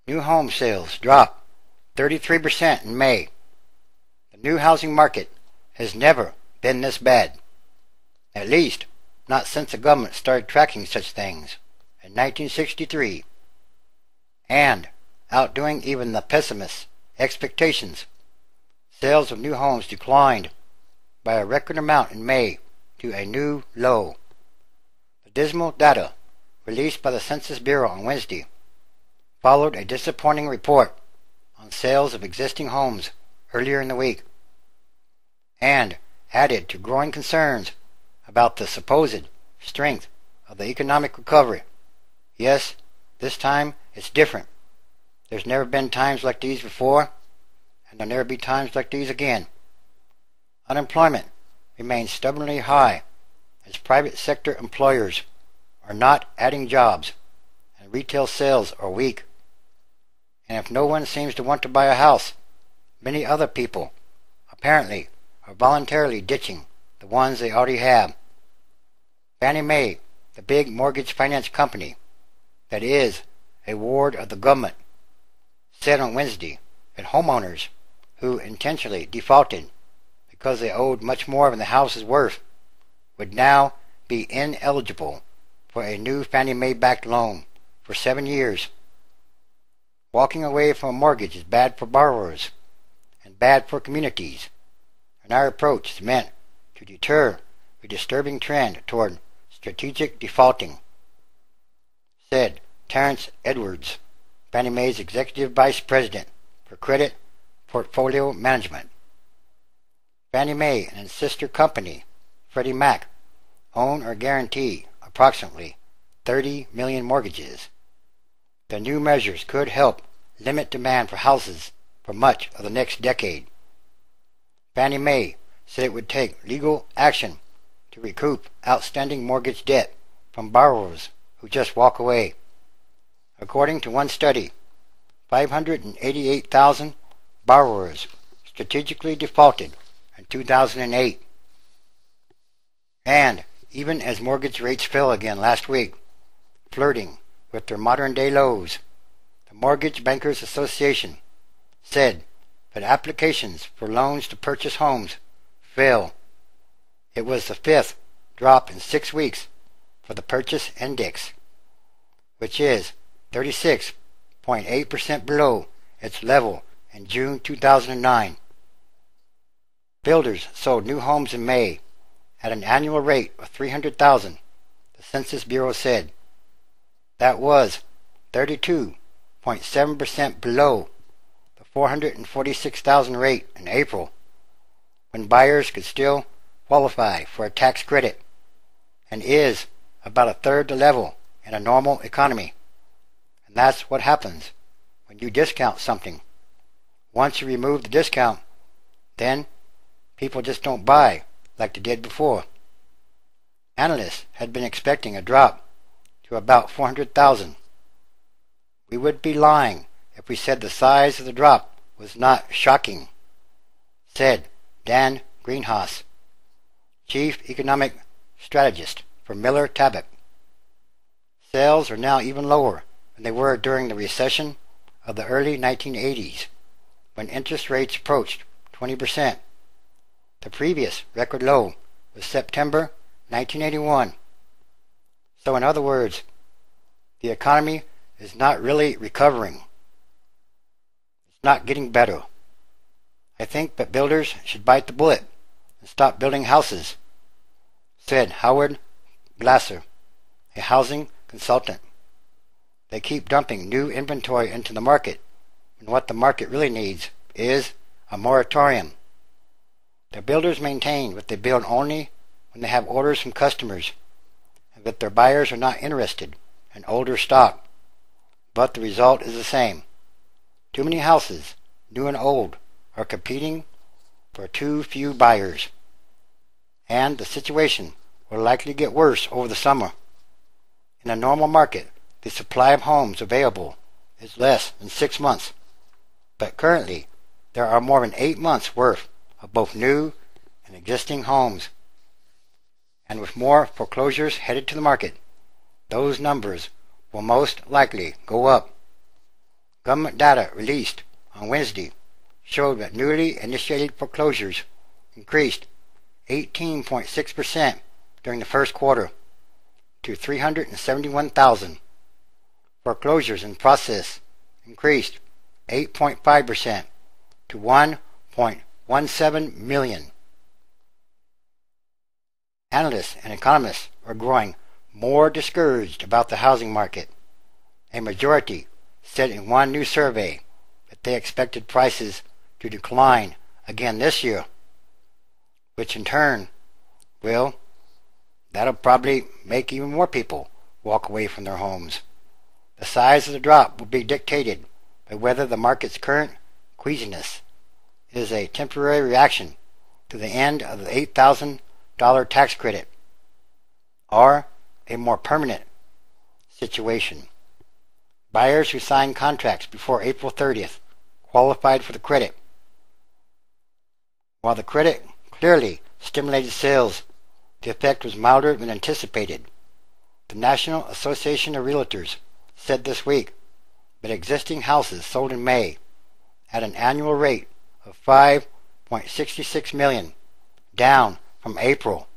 New home sales dropped 33% in May. The new housing market has never been this bad. At least, not since the government started tracking such things in 1963. And, outdoing even the pessimists' expectations, sales of new homes declined by a record amount in May to a new low. The dismal data released by the Census Bureau on Wednesday followed a disappointing report on sales of existing homes earlier in the week, and added to growing concerns about the supposed strength of the economic recovery. Yes, this time it's different. There's never been times like these before, and there'll never be times like these again. Unemployment remains stubbornly high as private sector employers are not adding jobs and retail sales are weak. And if no one seems to want to buy a house, many other people apparently are voluntarily ditching the ones they already have. Fannie Mae, the big mortgage finance company that is a ward of the government, said on Wednesday that homeowners who intentionally defaulted because they owed much more than the house is worth would now be ineligible for a new Fannie Mae-backed loan for 7 years. Walking away from a mortgage is bad for borrowers and bad for communities, and our approach is meant to deter the disturbing trend toward strategic defaulting, said Terrence Edwards, Fannie Mae's Executive Vice President for Credit Portfolio Management. Fannie Mae and its sister company, Freddie Mac, own or guarantee approximately 30 million mortgages. The new measures could help limit demand for houses for much of the next decade. Fannie Mae said it would take legal action to recoup outstanding mortgage debt from borrowers who just walk away. According to one study, 588,000 borrowers strategically defaulted in 2008. And even as mortgage rates fell again last week, flirting with their modern-day lows, the Mortgage Bankers Association said that applications for loans to purchase homes fell. It was the fifth drop in 6 weeks for the Purchase Index, which is 36.8% below its level in June 2009. Builders sold new homes in May at an annual rate of 300,000, the Census Bureau said. That was 32.7% below the 446,000 rate in April, when buyers could still qualify for a tax credit, and is about a third the level in a normal economy. And that's what happens when you discount something. Once you remove the discount, then people just don't buy like they did before. Analysts had been expecting a drop to about 400,000. We would be lying if we said the size of the drop was not shocking, said Dan Greenhaus, Chief Economic Strategist for Miller Tabak. Sales are now even lower than they were during the recession of the early 1980s, when interest rates approached 20%. The previous record low was September 1981. So in other words, the economy is not really recovering. It's not getting better. I think that builders should bite the bullet and stop building houses, said Howard Glasser, a housing consultant. They keep dumping new inventory into the market, and what the market really needs is a moratorium. The builders maintain that they build only when they have orders from customers, and that their buyers are not interested in older stock. But the result is the same. Too many houses, new and old, are competing for too few buyers. And the situation will likely get worse over the summer. In a normal market, the supply of homes available is less than 6 months. But currently, there are more than 8 months' worth of both new and existing homes. And with more foreclosures headed to the market, those numbers will most likely go up. Government data released on Wednesday showed that newly initiated foreclosures increased 18.6% during the first quarter to 371,000. Foreclosures in process increased 8.5% to 1.17 million. Analysts and economists are growing more discouraged about the housing market. A majority said in one new survey that they expected prices to decline again this year, which in turn, well, that'll probably make even more people walk away from their homes. The size of the drop will be dictated by whether the market's current queasiness is a temporary reaction to the end of the $8,000 tax credit or a more permanent situation. Buyers who signed contracts before April 30th qualified for the credit. While the credit clearly stimulated sales, the effect was milder than anticipated. The National Association of Realtors said this week that existing houses sold in May at an annual rate of 5.66 million, down from April.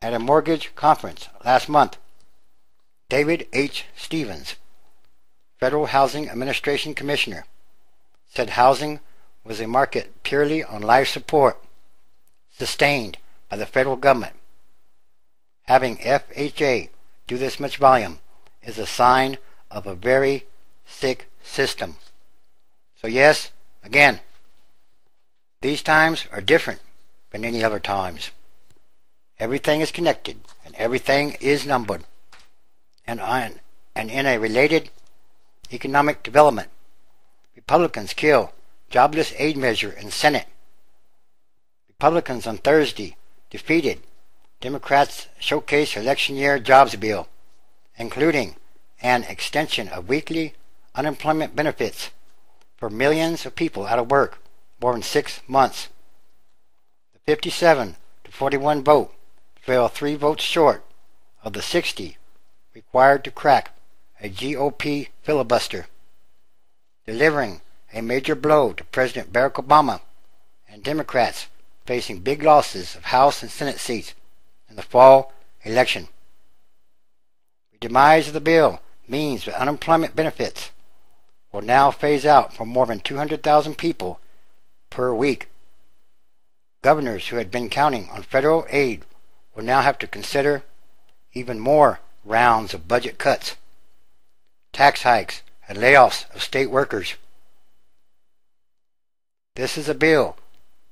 At a mortgage conference last month, David H. Stevens, Federal Housing Administration Commissioner, said housing was a market purely on life support, sustained by the federal government. Having FHA do this much volume is a sign of a very sick system. So yes, again, these times are different than any other times. Everything is connected and everything is numbered. And in a related economic development, Republicans kill jobless aid measure in Senate. Republicans on Thursday defeated Democrats' showcase election year jobs bill, including an extension of weekly unemployment benefits for millions of people out of work more than 6 months. The 57 to 41 vote fell 3 votes short of the 60 required to crack a GOP filibuster, delivering a major blow to President Barack Obama and Democrats facing big losses of House and Senate seats in the fall election. The demise of the bill means that unemployment benefits will now phase out for more than 200,000 people per week. Governors who had been counting on federal aid will now have to consider even more rounds of budget cuts, tax hikes, and layoffs of state workers. This is a bill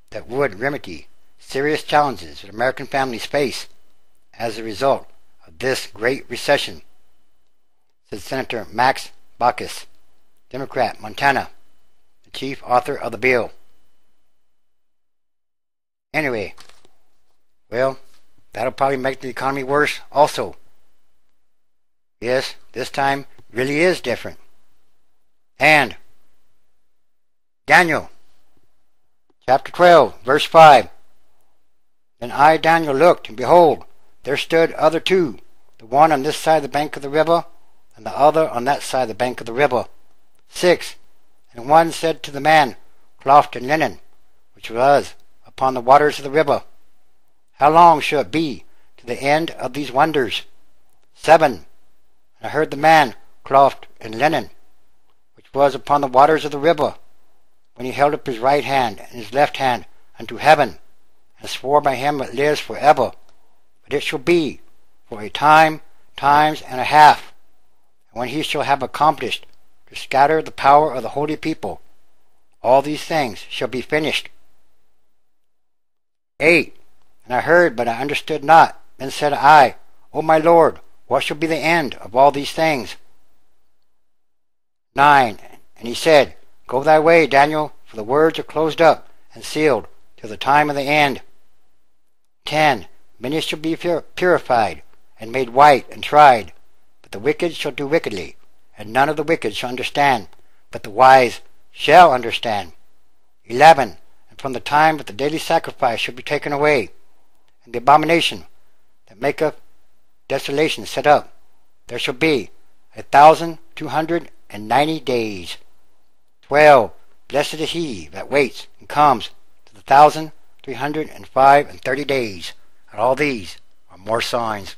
that would remedy serious challenges that American families face as a result of this Great Recession, said Senator Max Baucus, Democrat, Montana, the chief author of the bill. Anyway, well, that'll probably make the economy worse also. Yes, this time really is different. And Daniel, chapter 12, verse 5. Then I, Daniel, looked, and behold, there stood other two, the one on this side of the bank of the river, and the other on that side of the bank of the river. 6. And one said to the man clothed in linen, which was upon the waters of the river, How long shall it be to the end of these wonders? 7. And I heard the man clothed in linen, which was upon the waters of the river, when he held up his right hand and his left hand unto heaven, and swore by him that lives forever, but it shall be for a time, times and a half, and when he shall have accomplished to scatter the power of the holy people, all these things shall be finished. 8. And I heard, but I understood not. Then said I, O my Lord, what shall be the end of all these things? 9. And he said, Go thy way, Daniel, for the words are closed up and sealed till the time of the end. 10. Many shall be purified and made white and tried, but the wicked shall do wickedly, and none of the wicked shall understand, but the wise shall understand. 11. And from the time that the daily sacrifice shall be taken away, and the abomination that maketh desolation set up, there shall be 1,260 190 days. 12. Blessed is he that waits and comes to the 1,305 and 30 days. And all these are more signs.